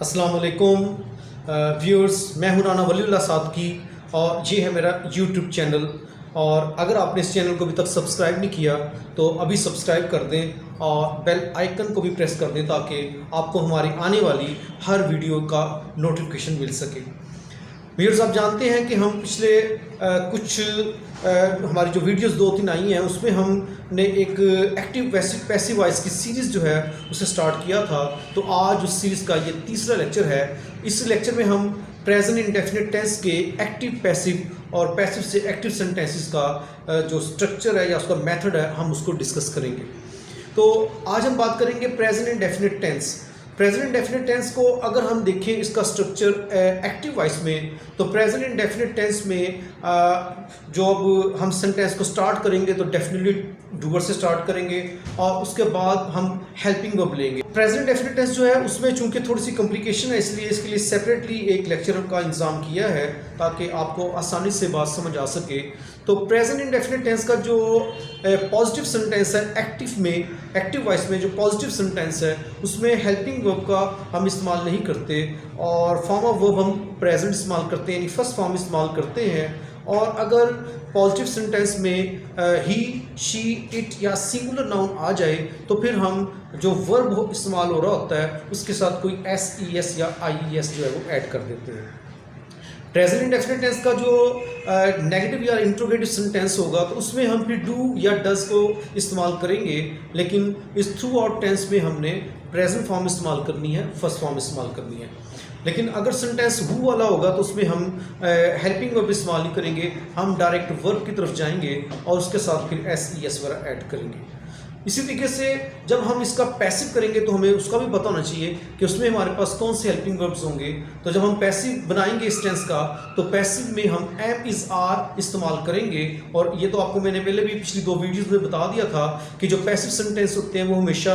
अस्सलाम वालेकुम व्यूअर्स, मैं हूं राना वलीउल्लाह सादकी और ये है मेरा यूट्यूब चैनल। और अगर आपने इस चैनल को अभी तक सब्सक्राइब नहीं किया तो अभी सब्सक्राइब कर दें और बेल आइकन को भी प्रेस कर दें ताकि आपको हमारी आने वाली हर वीडियो का नोटिफिकेशन मिल सके। व्यूअर्स, आप जानते हैं कि हम पिछले हमारी जो वीडियोस 2-3 आई हैं उसमें हमने एक एक्टिव पैसिव वॉइस की सीरीज़ जो है उसे स्टार्ट किया था। तो आज उस सीरीज़ का ये तीसरा लेक्चर है। इस लेक्चर में हम प्रेजेंट इंडेफिनिट टेंस के एक्टिव पैसिव और पैसिव से एक्टिव सेंटेंसेस का जो स्ट्रक्चर है या उसका मेथड है हम उसको डिस्कस करेंगे। तो आज हम बात करेंगे present indefinite tense. Present indefinite tense को अगर हम देखें इसका स्ट्रक्चर एक्टिव वॉइस में, तो प्रेजेंट इंडेफिनिट टेंस में जो अब हम सेंटेंस को स्टार्ट करेंगे तो डेफिनेटली डूअर से स्टार्ट करेंगे और उसके बाद हम हेल्पिंग वर्ब लेंगे। प्रेजेंट इंडेफिनिट टेंस जो है उसमें चूंकि थोड़ी सी कॉम्प्लिकेशन है, इसलिए इसके लिए सेपरेटली एक लेक्चर का इंतजाम किया है ताकि आपको आसानी से बात समझ आ सके। तो प्रेजेंट इंडेफिनिट टेंस का जो पॉजिटिव सेंटेंस है एक्टिव वॉइस में जो पॉजिटिव सेंटेंस है उसमें हेल्पिंग वर्ब का हम इस्तेमाल नहीं करते और फॉर्म ऑफ वर्ब हम प्रेजेंट इस्तेमाल करते हैं, यानी फर्स्ट फॉर्म इस्तेमाल करते हैं। और अगर पॉजिटिव सेंटेंस में ही, शी, इट या सिंगुलर नाउन आ जाए तो फिर हम जो वर्ब इस्तेमाल हो रहा होता है उसके साथ कोई SES या IES जो है वो ऐड कर देते हैं। प्रेजेंट इंडेफिनिट टेंस का जो नेगेटिव या इंट्रोगेटिव सेंटेंस होगा तो उसमें हम फिर डू या डज को इस्तेमाल करेंगे, लेकिन इस थ्रू आउट टेंस में हमने प्रेजेंट फॉर्म इस्तेमाल करनी है, फर्स्ट फॉर्म इस्तेमाल करनी है। लेकिन अगर सेंटेंस हु वाला होगा तो उसमें हम हेल्पिंग वर्ब इस्तेमाल नहीं करेंगे, हम डायरेक्ट वर्ब की तरफ जाएंगे और उसके साथ फिर SES वगैरह ऐड करेंगे। इसी तरीके से जब हम इसका पैसिव करेंगे तो हमें उसका भी पता होना चाहिए कि उसमें हमारे पास कौन से हेल्पिंग वर्ब्स होंगे। तो जब हम पैसिव बनाएंगे इस टेंस का तो पैसिव में हम एम इज़ आर इस्तेमाल करेंगे। और ये तो आपको मैंने पहले भी पिछली 2 वीडियोस में बता दिया था कि जो पैसिव सेंटेंस होते हैं वो हमेशा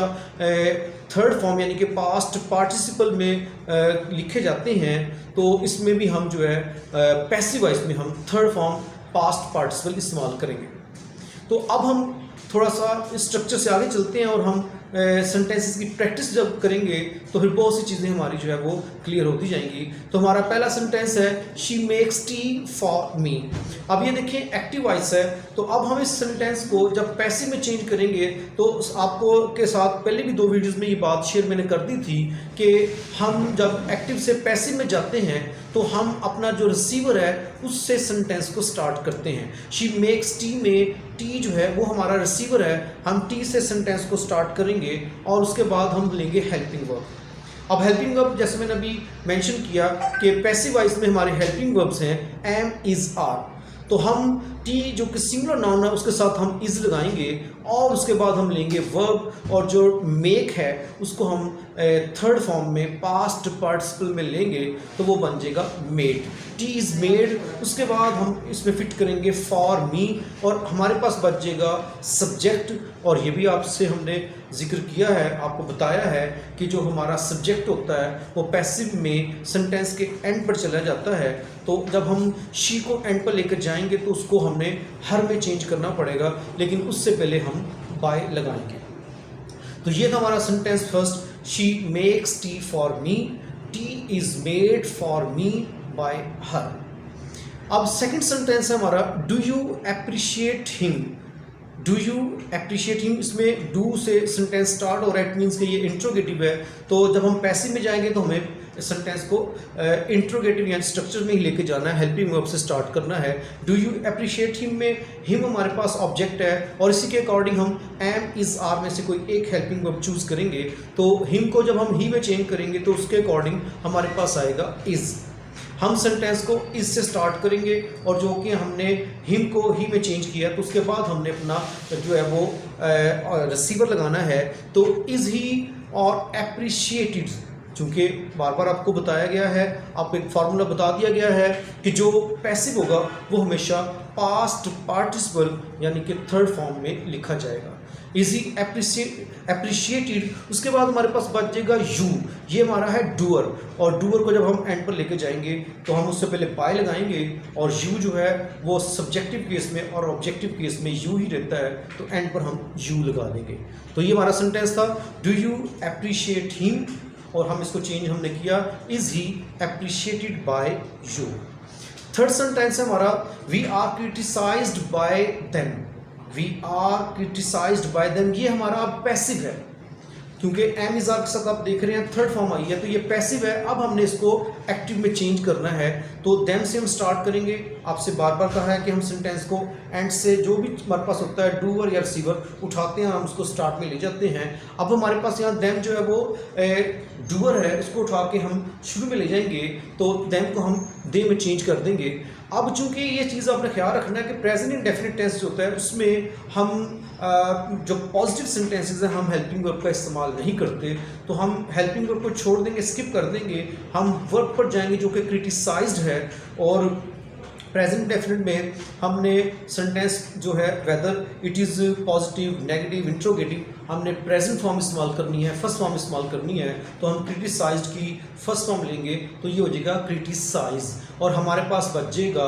थर्ड फॉर्म यानी कि पास्ट पार्टिसिपल में लिखे जाते हैं। तो इसमें भी हम जो है पैसिव वॉइस में हम थर्ड फॉर्म पास्ट पार्टिसिपल इस्तेमाल करेंगे। तो अब हम थोड़ा सा इस स्ट्रक्चर से आगे चलते हैं और हम सेंटेंसेस की प्रैक्टिस जब करेंगे तो फिर बहुत सी चीज़ें हमारी जो है वो क्लियर होती जाएंगी। तो हमारा पहला सेंटेंस है she makes T for me. अब ये देखिए एक्टिव वॉइस है, तो अब हम इस सेंटेंस को जब पैसिव में चेंज करेंगे तो आपको के साथ पहले भी 2 वीडियोस में ये बात शेयर मैंने कर दी थी कि हम जब एक्टिव से पैसिव में जाते हैं तो हम अपना जो रिसीवर है उससे सेंटेंस को स्टार्ट करते हैं। शी मेक्स टी में टी जो है वो हमारा रिसीवर है, हम टी से सेंटेंस को स्टार्ट करेंगे और उसके बाद हम लेंगे हेल्पिंग वर्ब। अब हेल्पिंग वर्ब जैसे मैंने अभी मेंशन किया कि पैसिव वॉइस में हमारे हेल्पिंग वर्ब्स हैं एम, इज, आर। तो हम टी जो कि सिंगुलर नाउन है उसके साथ हम इज लगाएंगे और उसके बाद हम लेंगे वर्ब और जो मेक है उसको हम थर्ड फॉर्म में पास्ट पार्टिसिपल में लेंगे तो वो बन जाएगा मेड। T is made. उसके बाद हम इसमें फिट करेंगे फॉर मी और हमारे पास बच जाएगा सब्जेक्ट। और ये भी आपसे हमने जिक्र किया है, आपको बताया है कि जो हमारा सब्जेक्ट होता है वो पैसिव में सेंटेंस के एंड पर चला जाता है। तो जब हम शी को एंड पर लेकर जाएंगे तो उसको हमने हर में चेंज करना पड़ेगा, लेकिन उससे पहले हम बाय लगाएंगे। तो ये था हमारा sentence first, she makes T for me, T is made for me bye हर। अब सेकंड सेंटेंस है हमारा do you appreciate him. Do you appreciate him, इसमें डू से सेंटेंस स्टार्ट हो रहा है, इट मीन्स कि ये इंट्रोगेटिव है। तो जब हम पैसिव में जाएंगे तो हमें सेंटेंस को इंट्रोगेटिव या स्ट्रक्चर में ही लेके जाना है, हेल्पिंग वर्ब से स्टार्ट करना है। डू यू अप्रिशिएट हिम में हिम हमारे पास ऑब्जेक्ट है और इसी के अकॉर्डिंग हम एम, इज, आर में से कोई एक हेल्पिंग वर्ब चूज करेंगे। तो हिम को जब हम ही में चेंज करेंगे तो उसके अकॉर्डिंग हमारे पास आएगा इज। हम सेंटेंस को इज से स्टार्ट करेंगे और जो कि हमने हिम को ही में चेंज किया तो उसके बाद हमने अपना जो है वो रिसीवर लगाना है। तो इज ही और अप्रिशिएटेड, चूँकि बार बार आपको बताया गया है, आपको एक फार्मूला बता दिया गया है कि जो पैसिव होगा वो हमेशा पास्ट पार्टिसिपल यानी कि थर्ड फॉर्म में लिखा जाएगा। Easy appreciated. उसके बाद हमारे पास बच जाएगा यू, ये हमारा है डूअर और डूअर को जब हम एंड पर लेके जाएंगे तो हम उससे पहले बाय लगाएंगे और यू जो है वो सब्जेक्टिव केस में और ऑब्जेक्टिव केस में यू ही रहता है, तो एंड पर हम यू लगा देंगे। तो ये हमारा सेंटेंस था डू यू अप्रिशिएट हिम। और हम इसको चेंज हमने किया, is he appreciated by you. Third sentence है हमारा, we are criticised by them. We are criticised by them, ये हमारा पैसिव है क्योंकि एम इज आर के साथ आप देख रहे हैं थर्ड फॉर्म आई है, तो ये पैसिव है। अब हमने इसको एक्टिव में चेंज करना है, तो देम से हम स्टार्ट करेंगे। आपसे बार बार कहा है कि हम सेंटेंस को एंड से जो भी हमारे पास होता है डूअर या रिसीवर उठाते हैं, हम उसको स्टार्ट में ले जाते हैं। अब हमारे पास यहाँ देम जो है वो डूअर है, इसको उठा के हम शुरू में ले जाएंगे, तो देम को हम दे में चेंज कर देंगे। अब चूंकि ये चीज़ आपने ख्याल रखना है कि प्रेजेंट इंडेफिनिट टेंस जो होता है उसमें हम जो पॉजिटिव सेंटेंसेस हैं हम हेल्पिंग वर्ब का इस्तेमाल नहीं करते, तो हम हेल्पिंग वर्ब को छोड़ देंगे, स्किप कर देंगे। हम वर्ब पर जाएंगे जो कि क्रिटिसाइज्ड है, और प्रेजेंट डेफिनेट में हमने सेंटेंस जो है whether it is positive, negative, interrogative, हमने प्रेजेंट फॉर्म इस्तेमाल करनी है, फर्स्ट फॉर्म इस्तेमाल करनी है। तो हम क्रिटिसाइज्ड की फर्स्ट फॉर्म लेंगे, तो ये हो जाएगा क्रिटिसाइज, और हमारे पास बचेगा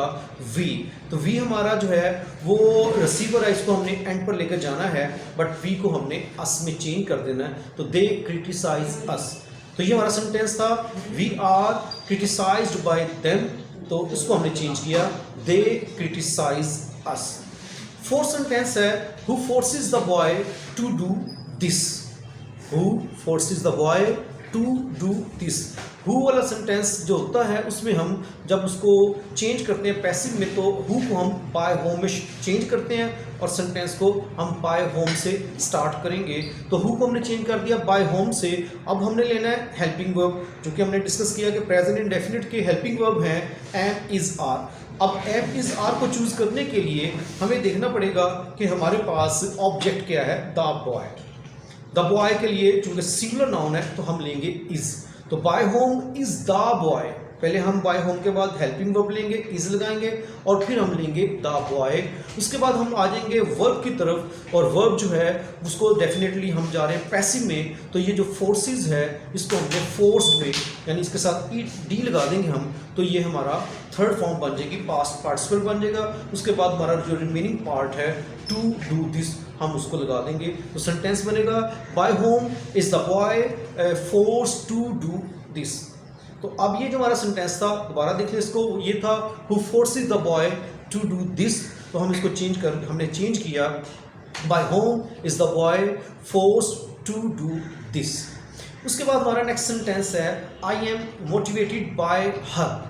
वी। तो वी हमारा जो है वो रिसीवर है, इसको हमने एंड पर लेकर जाना है, बट वी को हमने अस में चेंज कर देना है, तो दे क्रिटिसाइज अस। तो ये हमारा सेंटेंस था, we are criticised by them, तो इसको हमने चेंज किया, they criticise us. Fourth sentence है, who forces the boy to do this. Who forces the boy to do this. Who वाला सेंटेंस जो होता है उसमें हम जब उसको चेंज करते हैं पैसिव में, तो हु को हम बाय होम में चेंज करते हैं और सेंटेंस को हम बाय होम से स्टार्ट करेंगे। तो हु को हमने चेंज कर दिया बाय होम से। अब हमने लेना है हेल्पिंग वर्ब, जो कि हमने डिस्कस किया कि प्रेजेंट इंडेफिनिट के हेल्पिंग वर्ब हैं एम इज आर। अब एम इज आर को चूज करने के लिए हमें देखना पड़ेगा कि हमारे पास ऑब्जेक्ट क्या है, द बॉय। द बॉय के लिए चूंकि सिंगुलर नाउन है तो हम लेंगे इज, तो by whom is the boy. पहले हम बाय होम के बाद हेल्पिंग वर्ब लेंगे, इज लगाएंगे, और फिर हम लेंगे द बॉय। उसके बाद हम आ जाएंगे वर्ब की तरफ, और वर्ब जो है उसको डेफिनेटली हम जा रहे हैं पैसिव में। तो ये जो फोर्सेस है इसको हमने फोर्स्ड में, यानी इसके साथ ई डी लगा देंगे हम, तो ये हमारा थर्ड फॉर्म बन जाएगी, पास्ट पार्टिसिपल बन जाएगा। उसके बाद हमारा जो रिमेनिंग पार्ट है टू डू दिस, हम उसको लगा देंगे, तो सेंटेंस बनेगा by whom is the boy forced to do this. तो अब ये जो हमारा सेंटेंस था, दोबारा देख लें इसको, ये था who forces the boy to do this. तो हम इसको हमने चेंज किया, by whom is the boy forced to do this. उसके बाद हमारा नेक्स्ट सेंटेंस है, I am motivated by her.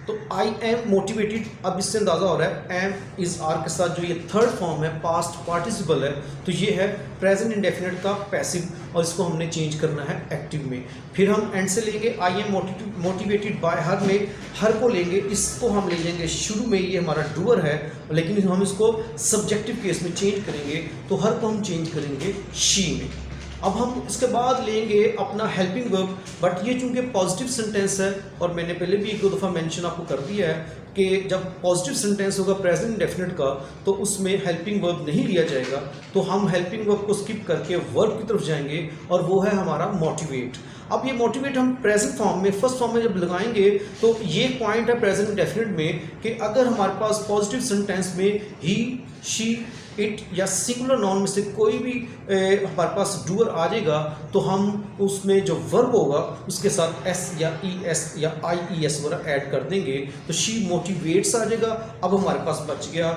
तो आई एम मोटिवेटेड, अब इससे अंदाज़ा हो रहा है एम इज आर के साथ जो ये थर्ड फॉर्म है पास्ट पार्टिसिपल है, तो ये है प्रेजेंट इंडेफिनिट का पैसिव, और इसको हमने चेंज करना है एक्टिव में। फिर हम एंड से लेंगे आई एम मोटिवेटेड बाय हर में, हर को लेंगे, इसको हम ले लेंगे शुरू में, ये हमारा डूअर है, लेकिन हम इसको सब्जेक्टिव केस में चेंज करेंगे, तो हर को हम चेंज करेंगे शी में। अब हम इसके बाद लेंगे अपना हेल्पिंग वर्ब, बट ये चूंकि पॉजिटिव सेंटेंस है, और मैंने पहले भी एक दो दफ़ा मेंशन आपको कर दिया है कि जब पॉजिटिव सेंटेंस होगा प्रेजेंट इंडेफिनिट का, तो उसमें हेल्पिंग वर्ब नहीं लिया जाएगा। तो हम हेल्पिंग वर्ब को स्किप करके वर्ब की तरफ जाएंगे, और वो है हमारा मोटिवेट। अब ये मोटिवेट हम प्रेजेंट फॉर्म में, फर्स्ट फॉर्म में जब लगाएंगे, तो ये पॉइंट है प्रेजेंट इंडेफिनिट में कि अगर हमारे पास पॉजिटिव सेंटेंस में ही, शी, इट या सिंगुलर नाउन में से कोई भी हमारे पास डूअर आ जाएगा, तो हम उसमें जो वर्ब होगा उसके साथ एस या ई एस या आई ई एस वगैरह ऐड कर देंगे, तो शी मोटिवेट्स आ जाएगा। अब हमारे पास बच गया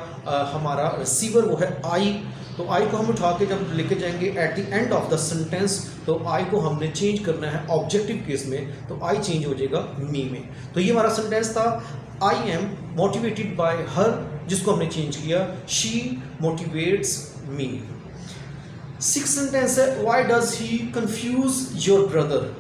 हमारा रिसीवर, वो है आई। तो आई को हम उठा के जब लेके जाएंगे at the end of the sentence, तो आई को हमने चेंज करना है ऑब्जेक्टिव केस में, तो आई चेंज हो जाएगा मी में। तो ये हमारा सेंटेंस था, I am motivated by her, जिसको हमने चेंज किया, she motivates me. Six sentence है, why does he confuse your brother.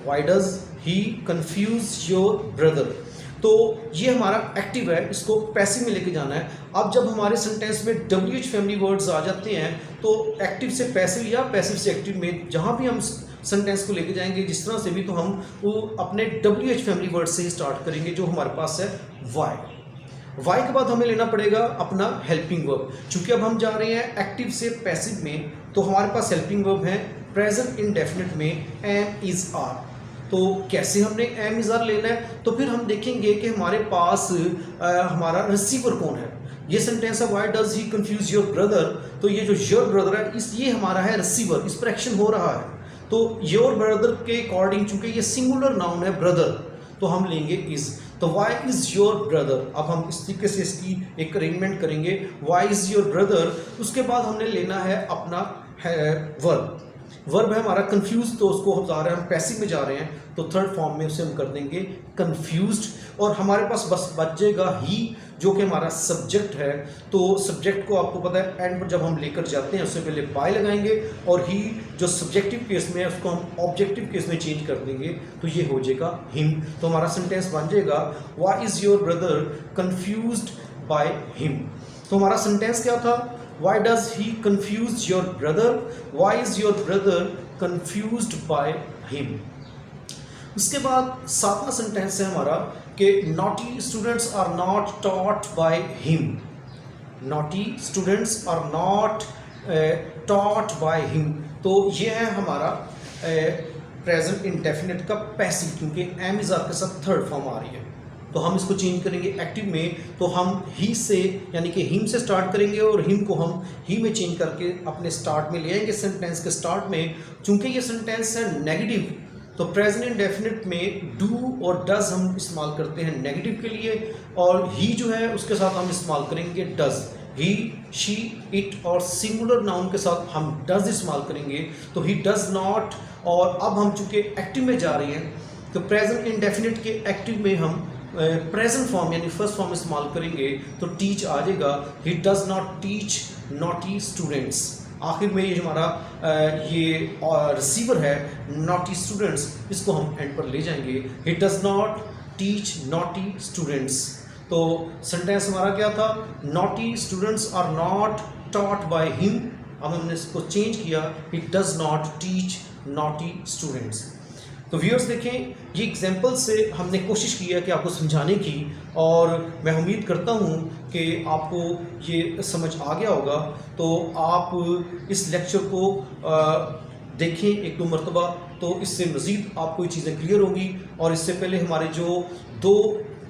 Why does he confuse your brother. तो ये हमारा एक्टिव है, इसको पैसिव में लेके जाना है। अब जब हमारे सेंटेंस में WH फैमिली वर्ड्स आ जाते हैं, तो एक्टिव से पैसिव या पैसिव से एक्टिव में जहाँ भी हम सेंटेंस को लेके जाएंगे जिस तरह से भी, तो हम वो अपने WH फैमिली वर्ड से ही स्टार्ट करेंगे, जो हमारे पास है वाई के बाद हमें लेना पड़ेगा अपना हेल्पिंग वर्ब। चूंकि अब हम जा रहे हैं एक्टिव से पैसिव में, तो हमारे पास हेल्पिंग वर्ब है प्रेजेंट इंडेफिनिट में एम इज आर। तो कैसे हमने एम इज आर लेना है, तो फिर हम देखेंगे कि हमारे पास हमारा रिसीवर कौन है। ये सेंटेंस है, why does he confuse your brother. तो ये जो योर ब्रदर है, ये हमारा है रिसीवर, इस पर एक्शन हो रहा है। तो योर ब्रदर के अकॉर्डिंग चूंकि ये सिंगुलर नाउन है ब्रदर, तो हम लेंगे इज। तो वाई इज़ योर ब्रदर, अब हम इस तरीके से इसकी एक अरेंजमेंट करेंगे, वाई इज़ योर ब्रदर। उसके बाद हमने लेना है अपना वर्ब। वर्ब है हमारा कंफ्यूज, तो उसको हम जा रहे हैं, हम पैसिव में जा रहे हैं, तो थर्ड फॉर्म में उसे हम कर देंगे कंफ्यूज्ड। और हमारे पास बस बचेगा ही, जो कि हमारा सब्जेक्ट है। तो सब्जेक्ट को आपको पता है एंड पर जब हम लेकर जाते हैं उससे पहले बाय लगाएंगे, और ही जो सब्जेक्टिव केस में है उसको हम ऑब्जेक्टिव केस में चेंज कर देंगे, तो ये हो जाएगा हिम। तो हमारा सेंटेंस बन जाएगा why is your brother confused by him. तो हमारा सेंटेंस क्या था, Why does he confuse your brother? Why is your brother confused by him? उसके बाद सातवां सेंटेंस है हमारा कि naughty students are not taught by him. Naughty students are not taught by him. तो ये है हमारा प्रेजेंट इंडेफिनिट का पैसिव, क्योंकि एम इज आर के साथ थर्ड फॉर्म आ रही है। तो हम इसको चेंज करेंगे एक्टिव में, तो हम ही से यानी कि हिम से स्टार्ट करेंगे और हिम को हम ही में चेंज करके अपने स्टार्ट में ले आएंगे सेंटेंस के स्टार्ट में। चूंकि ये सेंटेंस है नेगेटिव, तो प्रेजेंट इंडेफिनिट में डू और डज हम इस्तेमाल करते हैं नेगेटिव के लिए, और ही जो है उसके साथ हम इस्तेमाल करेंगे डज। ही, शी, इट और सिंगुलर नाउन के साथ हम डज इस्तेमाल करेंगे, तो ही डज नॉट। और अब हम चूँकि एक्टिव में जा रहे हैं, तो प्रेजेंट इंडेफिनिट के एक्टिव में हम प्रेजेंट फॉर्म यानी फर्स्ट फॉर्म इस्तेमाल करेंगे, तो टीच आ जाएगा। ही does not teach naughty students. आखिर में ये जो हमारा ये रिसीवर है नॉटी स्टूडेंट्स, इसको हम एंड पर ले जाएंगे। He does not teach naughty students. तो सेंटेंस हमारा क्या था, naughty students are not taught by him. अब हमने इसको चेंज किया, he does not teach naughty students. तो व्यूअर्स देखें, ये एग्जाम्पल से हमने कोशिश की है कि आपको समझाने की, और मैं उम्मीद करता हूँ कि आपको ये समझ आ गया होगा। तो आप इस लेक्चर को देखें एक दो मरतबा, तो इससे मज़ीद आपको ये चीज़ें क्लियर होंगी। और इससे पहले हमारे जो 2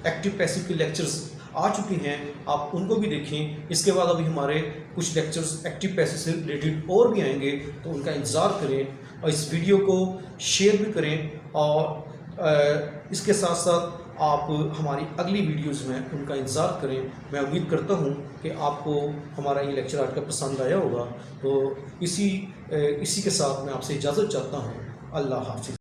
एक्टिव पैसिव के लेक्चर्स आ चुके हैं, आप उनको भी देखें। इसके बाद अभी हमारे कुछ लेक्चर्स एक्टिव पैसिव से रिलेटेड और भी आएंगे, तो उनका इंतज़ार करें और इस वीडियो को शेयर भी करें। और इसके साथ साथ आप हमारी अगली वीडियोस में उनका इंतज़ार करें। मैं उम्मीद करता हूं कि आपको हमारा ये लेक्चर आज का पसंद आया होगा। तो इसी के साथ मैं आपसे इजाज़त चाहता हूं। अल्लाह हाफ़िज़।